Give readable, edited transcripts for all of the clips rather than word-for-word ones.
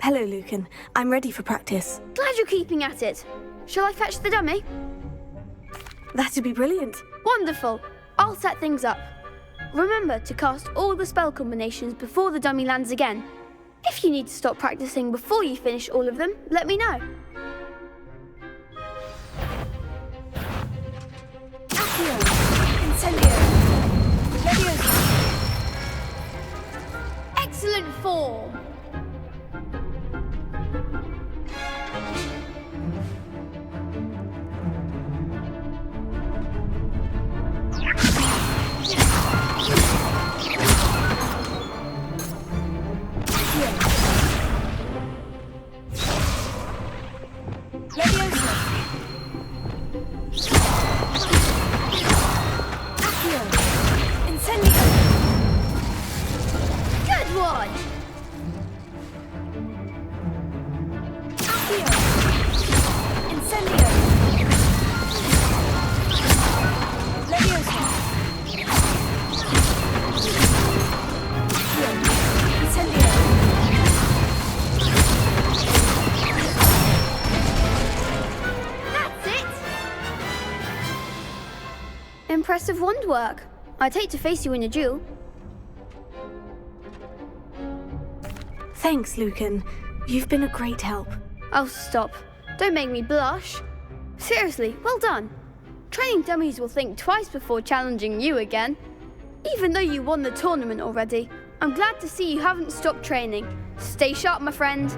Hello, Lucan. I'm ready for practice. Glad you're keeping at it. Shall I fetch the dummy? That'd be brilliant. Wonderful. I'll set things up. Remember to cast all the spell combinations before the dummy lands again. If you need to stop practicing before you finish all of them, let me know. Accio! Incendio! Leviosa! Excellent form! Impressive wand work. I'd hate to face you in a duel. Thanks, Lucan. You've been a great help. Oh, stop. Don't make me blush. Seriously, well done. Training dummies will think twice before challenging you again. Even though you won the tournament already, I'm glad to see you haven't stopped training. Stay sharp, my friend.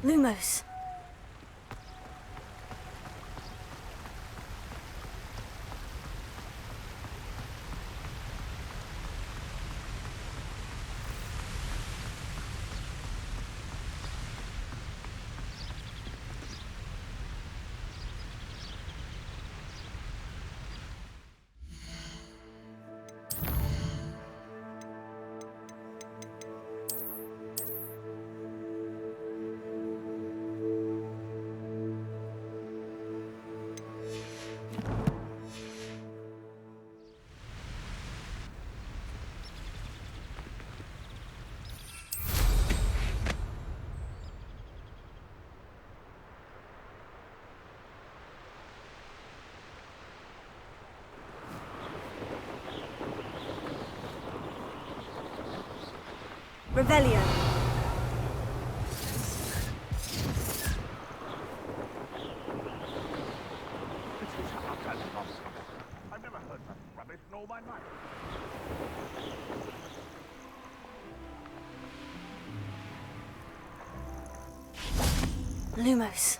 Lumos. Rebellion. I've never heard that rubbish. Lumos.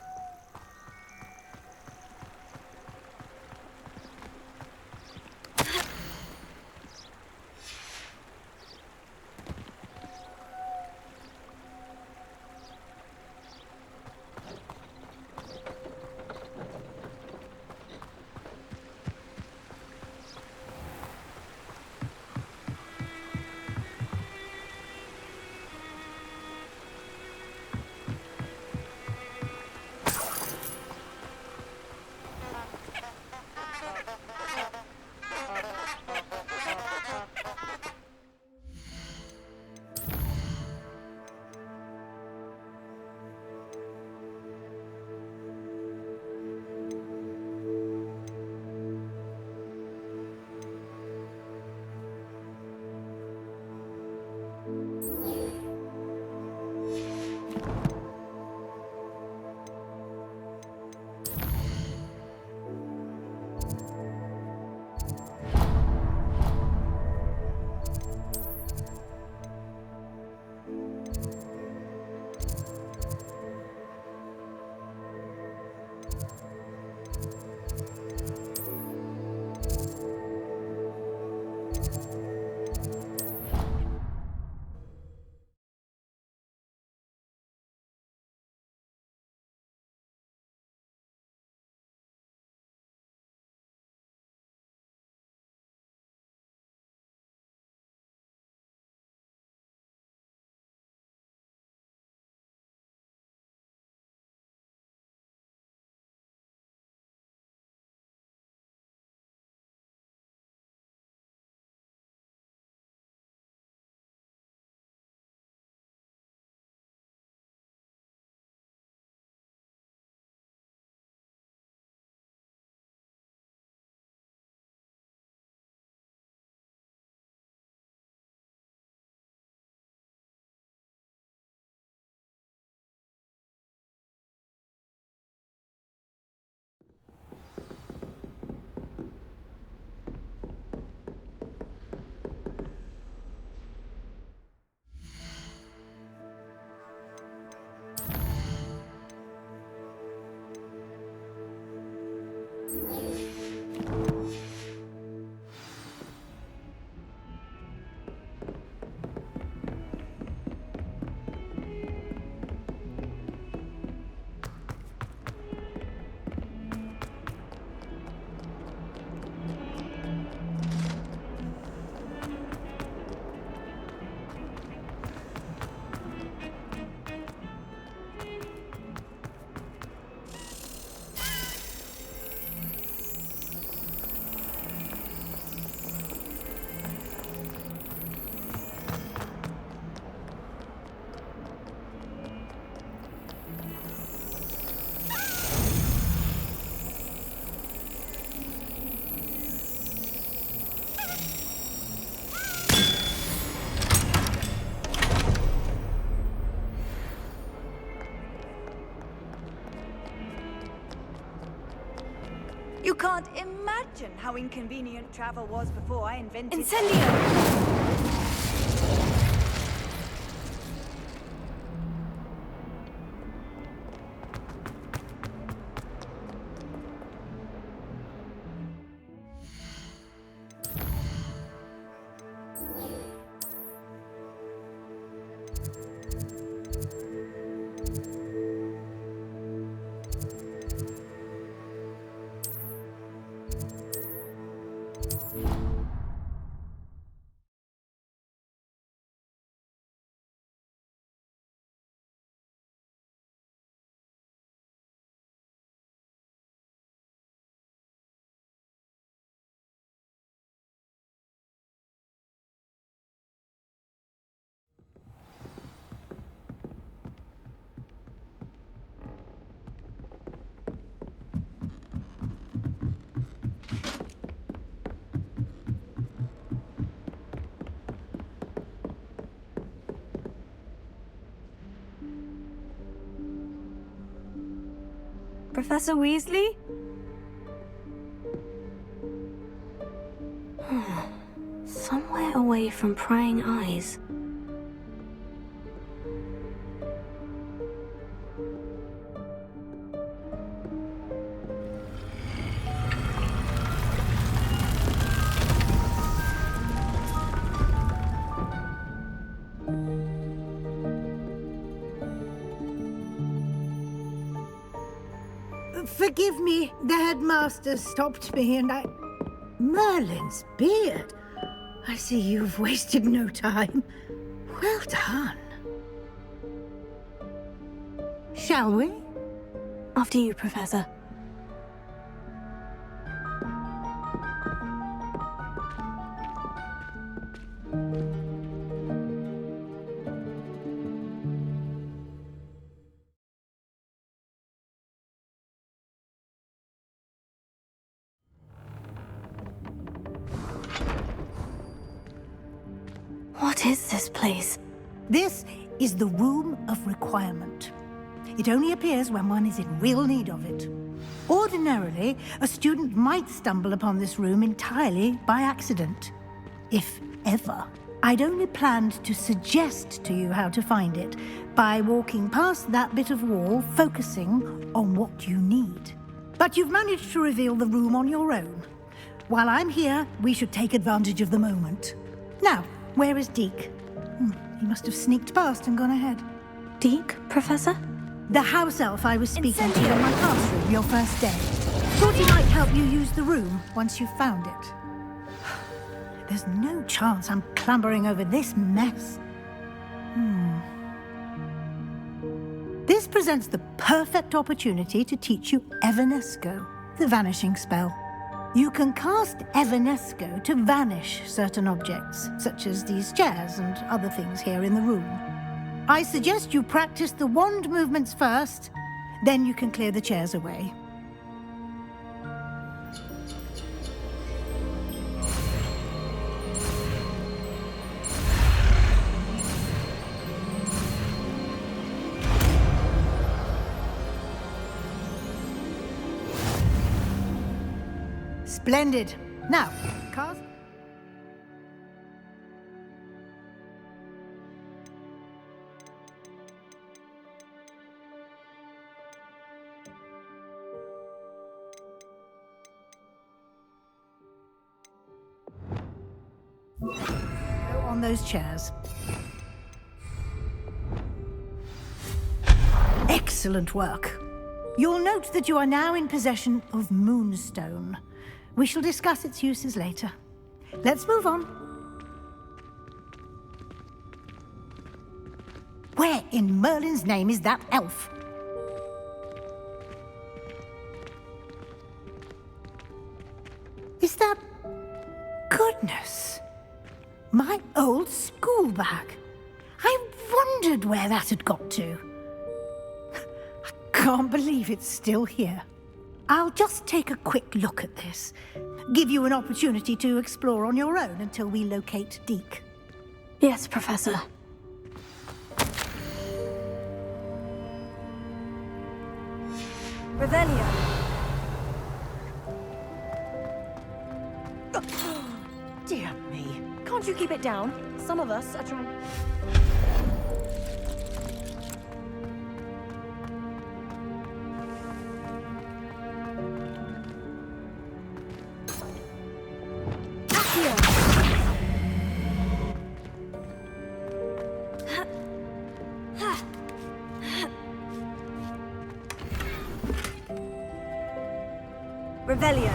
You can't imagine how inconvenient travel was before I invented... Incendio! Professor Weasley? away from prying eyes. Forgive me, the headmaster stopped me and I... Merlin's beard. I see you've wasted no time. Well done. Shall we? After you, Professor. What is this place? This is the Room of Requirement. It only appears when one is in real need of it. Ordinarily, a student might stumble upon this room entirely by accident. If ever. I'd only planned to suggest to you how to find it by walking past that bit of wall, focusing on what you need. But you've managed to reveal the room on your own. While I'm here, we should take advantage of the moment. Now, where is Deke? He must have sneaked past and gone ahead. Deke, Professor? The house elf I was speaking to in my classroom your first day. Thought he might help you use the room once you've found it. There's no chance I'm clambering over this mess. This presents the perfect opportunity to teach you Evanesco, the vanishing spell. You can cast Evanesco to vanish certain objects, such as these chairs and other things here in the room. I suggest you practice the wand movements first, then you can clear the chairs away. Splendid. Now, cast. Go on those chairs. Excellent work. You'll note that you are now in possession of Moonstone. We shall discuss its uses later. Let's move on. Where in Merlin's name is that elf? Is that... Goodness! My old school bag. I wondered where that had got to. I can't believe it's still here. I'll just take a quick look at this. Give you an opportunity to explore on your own until we locate Deke. Yes, Professor. Revelio. Dear me. Can't you keep it down? Some of us are trying... Revelio.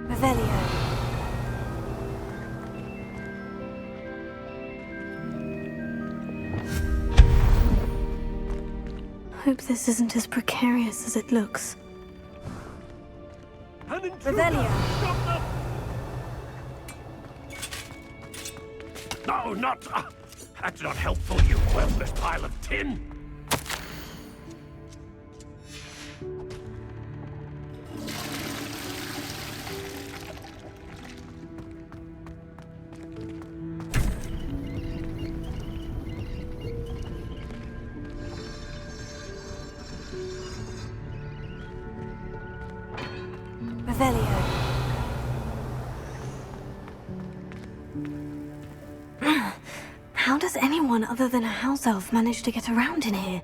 Revelio. Hope this isn't as precarious as it looks. an intruder! Revelio. Stop them! No, not... that's not helpful, you worthless pile of tin! Revelio. How does anyone other than a house elf manage to get around in here?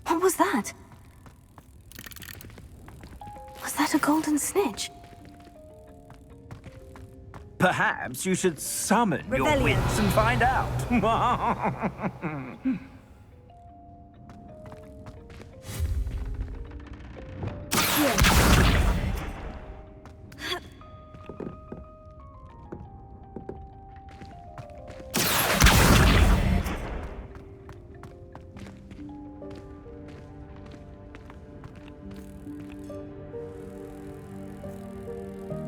What was that? Was that a golden snitch? Perhaps you should summon your Revelio. wits and find out.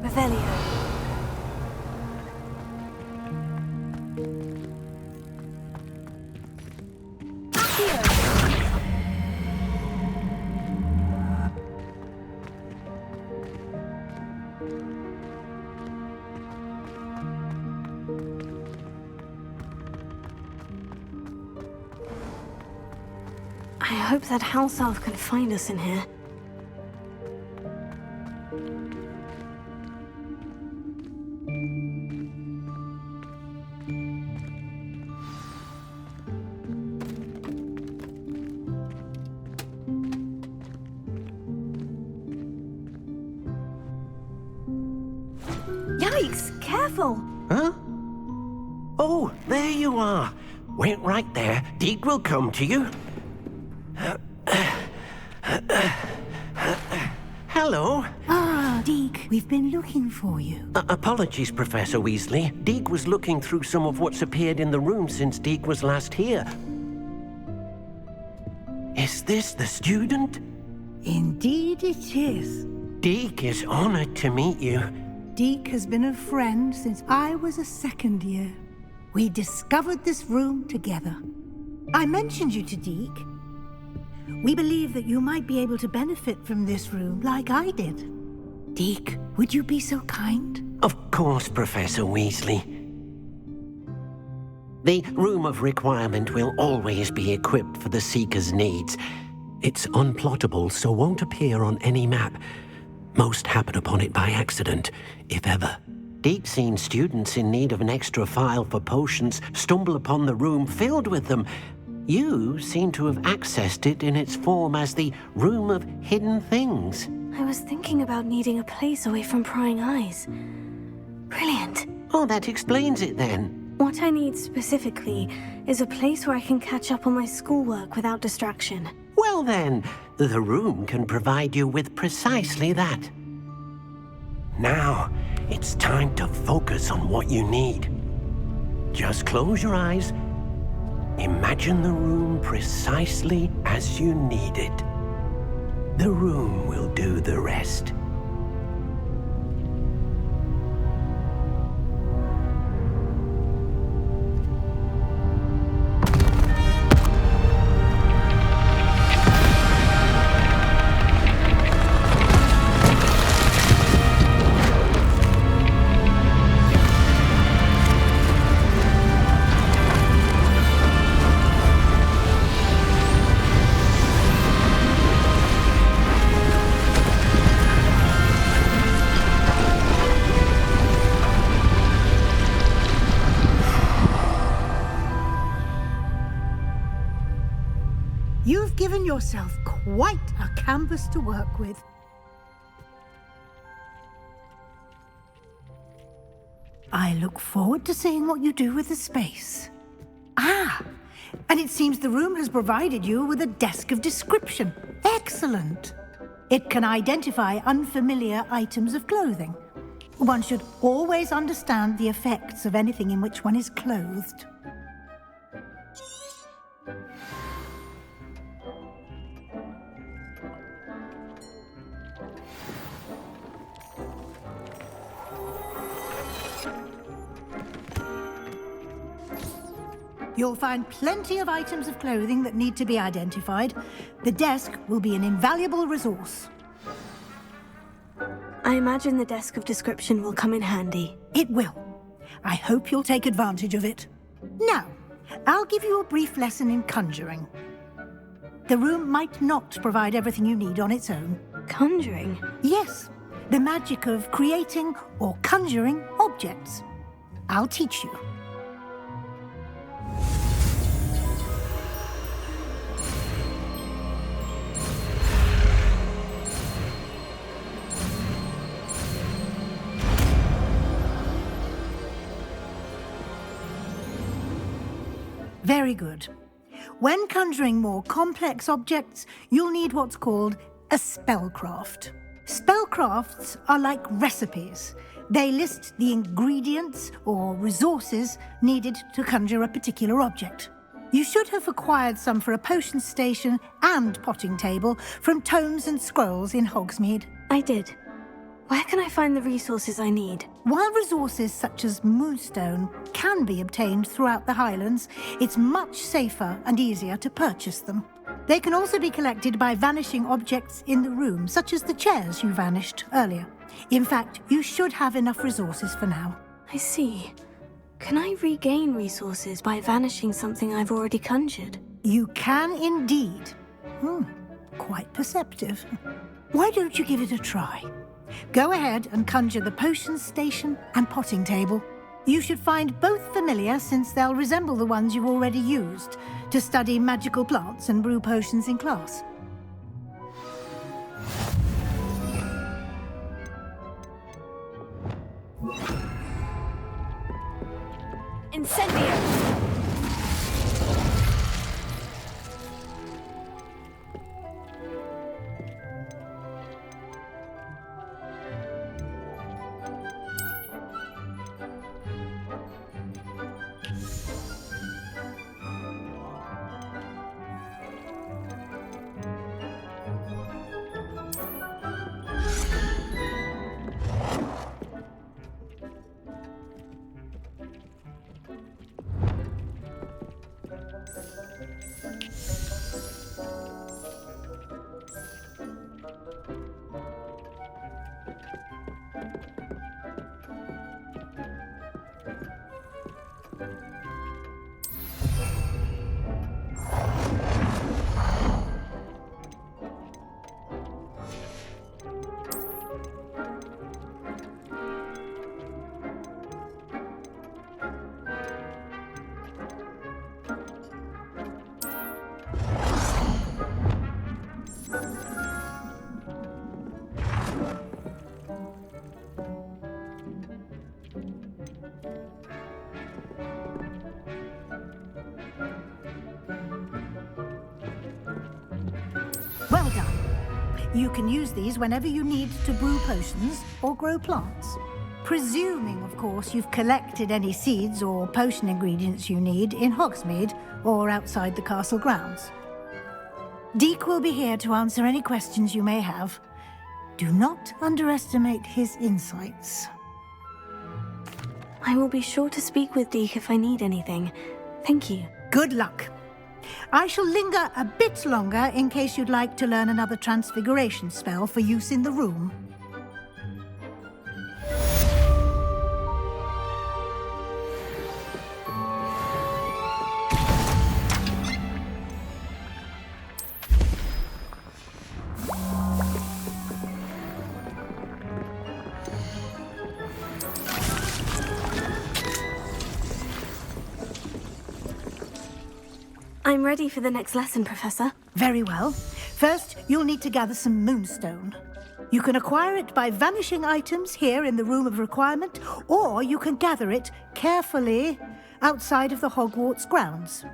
Revelio. I hope that house elf can find us in here. Yikes! Careful! Huh? Oh, there you are. Wait right there. Deek will come to you. Hello. Ah, Deek, we've been looking for you. Apologies, Professor Weasley. Deek was looking through some of what's appeared in the room since Deek was last here. Is this the student? Indeed it is. Deek is honored to meet you. Deek has been a friend since I was a second year. We discovered this room together. I mentioned you to Deek. We believe that you might be able to benefit from this room like I did. Deek, would you be so kind? Of course, Professor Weasley. The Room of Requirement will always be equipped for the Seeker's needs. It's unplottable, so won't appear on any map. Most happen upon it by accident, if ever. Deek's seen students in need of an extra file for potions stumble upon the room filled with them. You seem to have accessed it in its form as the Room of Hidden Things. I was thinking about needing a place away from prying eyes. Brilliant. Oh, that explains it then. What I need specifically is a place where I can catch up on my schoolwork without distraction. Well then, the room can provide you with precisely that. Now, it's time to focus on what you need. Just close your eyes. Imagine the room precisely as you need it. The room will do the rest. You've given yourself quite a canvas to work with. I look forward to seeing what you do with the space. Ah, and it seems the room has provided you with a desk of description. Excellent. It can identify unfamiliar items of clothing. One should always understand the effects of anything in which one is clothed. You'll find plenty of items of clothing that need to be identified. The desk will be an invaluable resource. I imagine the desk of description will come in handy. It will. I hope you'll take advantage of it. Now, I'll give you a brief lesson in conjuring. The room might not provide everything you need on its own. Conjuring? Yes, the magic of creating or conjuring objects. I'll teach you. Very good. When conjuring more complex objects, you'll need what's called a spellcraft. Spellcrafts are like recipes. They list the ingredients or resources needed to conjure a particular object. You should have acquired some for a potion station and potting table from tomes and scrolls in Hogsmeade. I did. Where can I find the resources I need? While resources such as moonstone can be obtained throughout the Highlands, it's much safer and easier to purchase them. They can also be collected by vanishing objects in the room, such as the chairs you vanished earlier. In fact, you should have enough resources for now. I see. Can I regain resources by vanishing something I've already conjured? You can indeed. Quite perceptive. Why don't you give it a try? Go ahead and conjure the potion station and potting table. You should find both familiar, since they'll resemble the ones you've already used to study magical plants and brew potions in class. Incendio! Well done. You can use these whenever you need to brew potions or grow plants. Presuming, of course, you've collected any seeds or potion ingredients you need in Hogsmeade or outside the castle grounds. Deek will be here to answer any questions you may have. Do not underestimate his insights. I will be sure to speak with Deek if I need anything. Thank you. Good luck. I shall linger a bit longer in case you'd like to learn another transfiguration spell for use in the room. I'm ready for the next lesson, Professor. Very well. First, you'll need to gather some moonstone. You can acquire it by vanishing items here in the Room of Requirement, or you can gather it carefully outside of the Hogwarts grounds.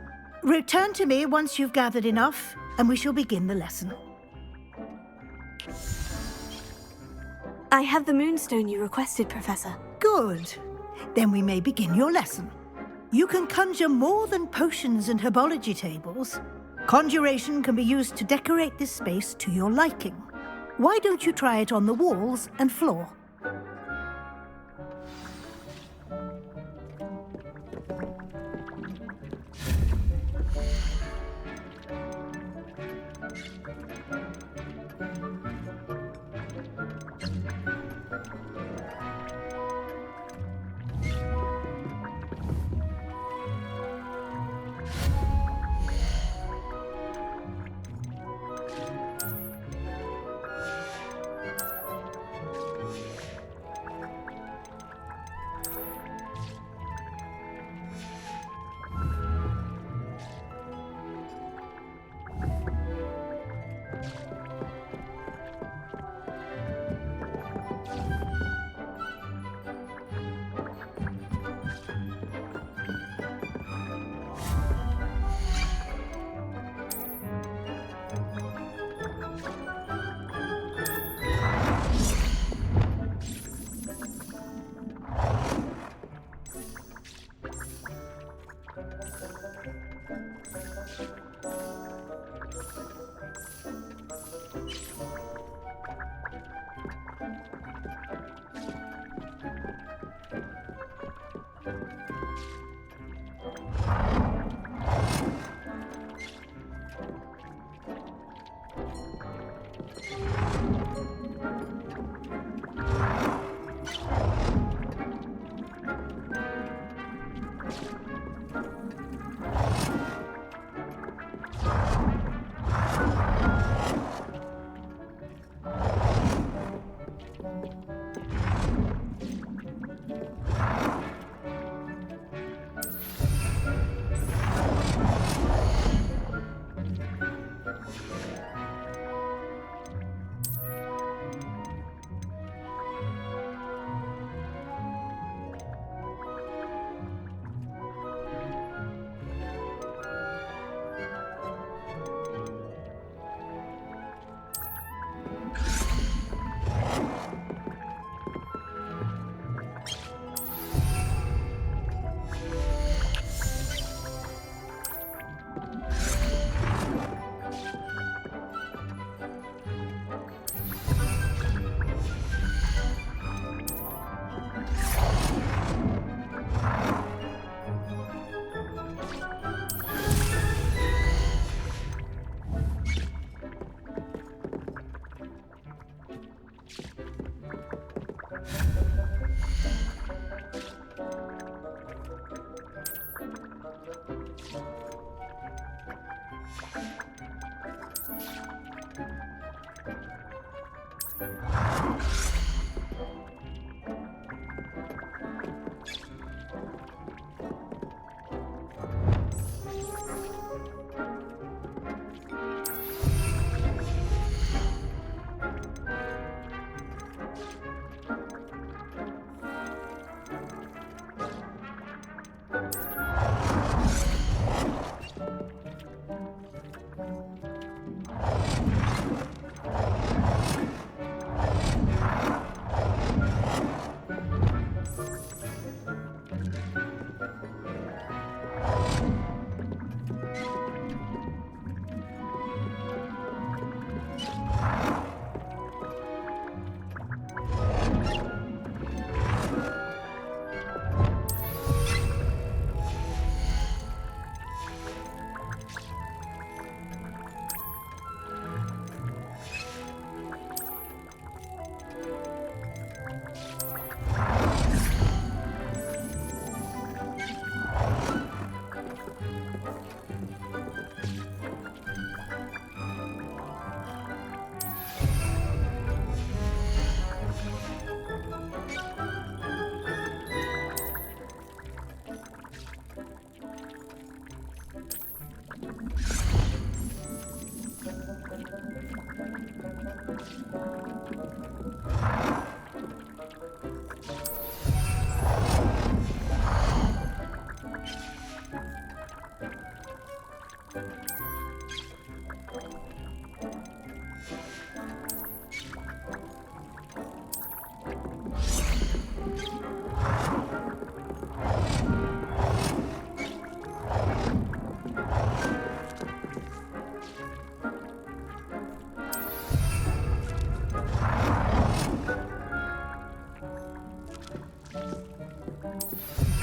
Return to me once you've gathered enough, and we shall begin the lesson. I have the moonstone you requested, Professor. Good. Then we may begin your lesson. You can conjure more than potions and herbology tables. Conjuration can be used to decorate this space to your liking. Why don't you try it on the walls and floor?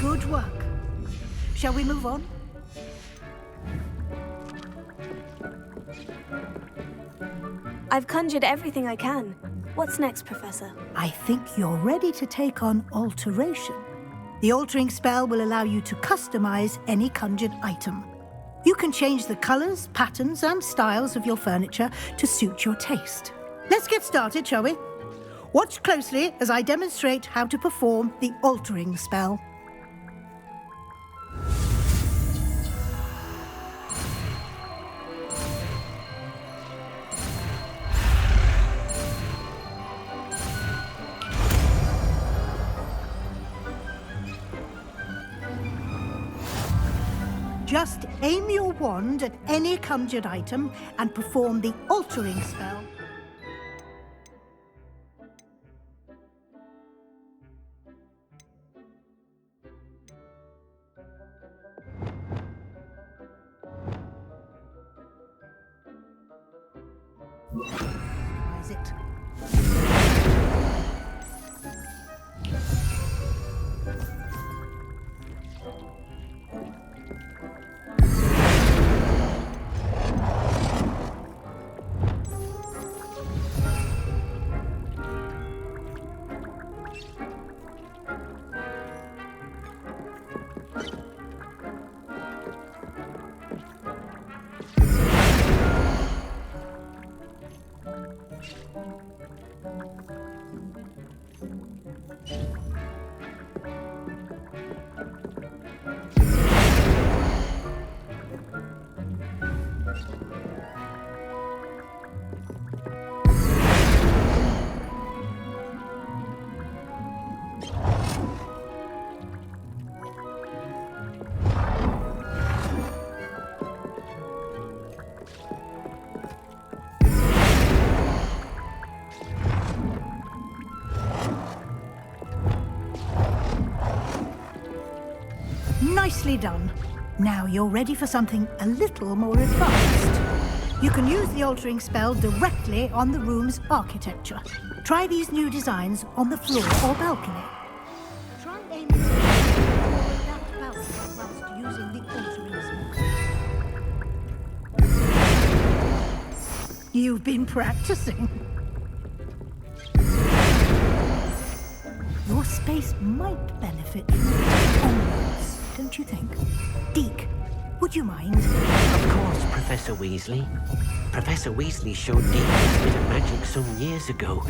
Good work. Shall we move on? I've conjured everything I can. What's next, Professor? I think you're ready to take on alteration. The altering spell will allow you to customize any conjured item. You can change the colors, patterns, and styles of your furniture to suit your taste. Let's get started, shall we? Watch closely as I demonstrate how to perform the altering spell. Just aim your wand at any conjured item and perform the altering spell. Is it? Nicely done. Now you're ready for something a little more advanced. You can use the altering spell directly on the room's architecture. Try these new designs on the floor or balcony. Try aiming that balcony whilst using the altering spell. You've been practicing. Your space might benefit from a bit onwards, don't you think? Deke, would you mind? Of course, Professor Weasley. Professor Weasley showed Deke a bit of magic some years ago.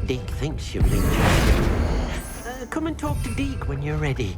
Deke thinks you'll enjoy it. Come and talk to Deke when you're ready.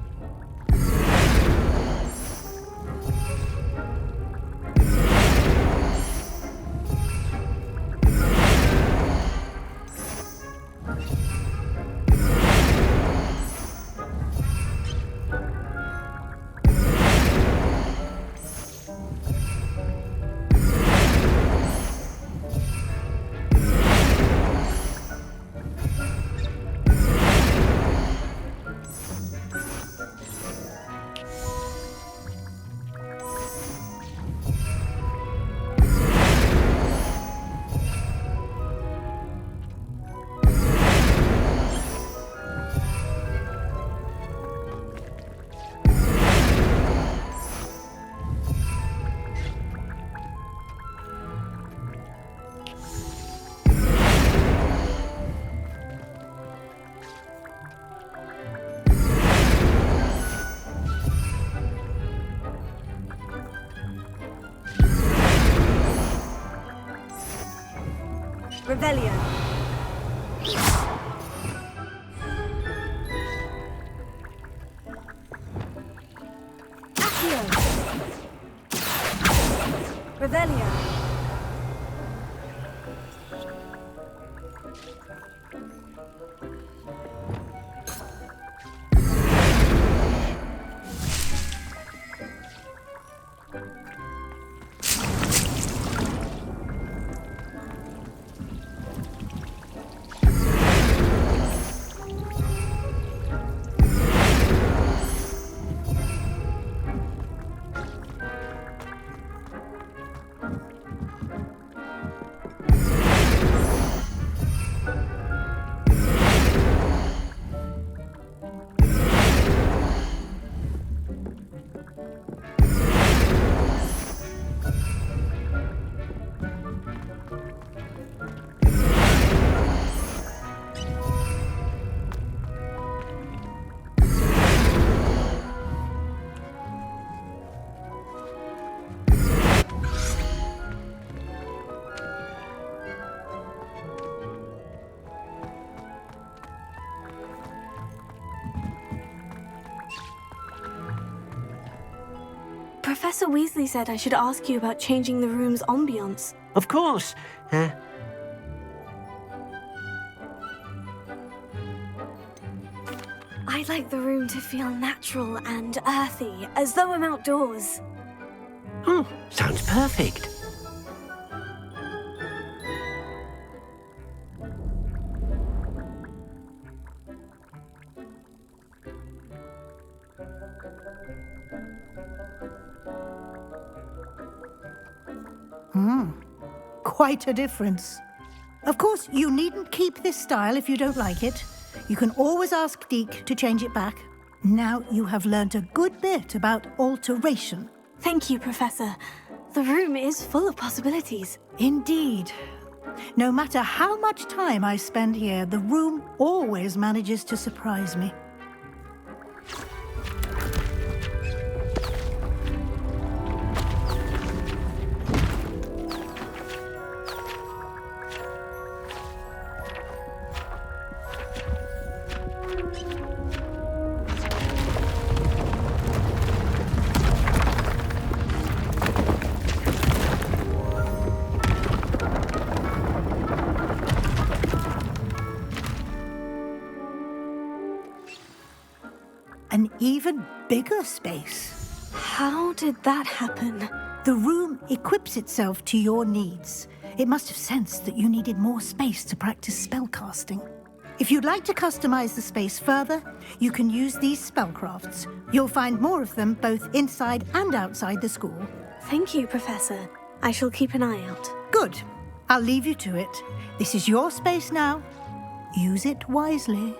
Revelio. Accio. Revelio. Professor Weasley said I should ask you about changing the room's ambience. Of course. I like the room to feel natural and earthy, as though I'm outdoors. Oh, sounds perfect. Quite a difference. Of course, you needn't keep this style if you don't like it. You can always ask Deke to change it back. Now you have learnt a good bit about alteration. Thank you, Professor. The room is full of possibilities. Indeed. No matter how much time I spend here, the room always manages to surprise me. An even bigger space. How did that happen? The room equips itself to your needs. It must have sensed that you needed more space to practice spellcasting. If you'd like to customize the space further, you can use these spellcrafts. You'll find more of them both inside and outside the school. Thank you, Professor. I shall keep an eye out. Good. I'll leave you to it. This is your space now. Use it wisely.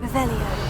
Revelio.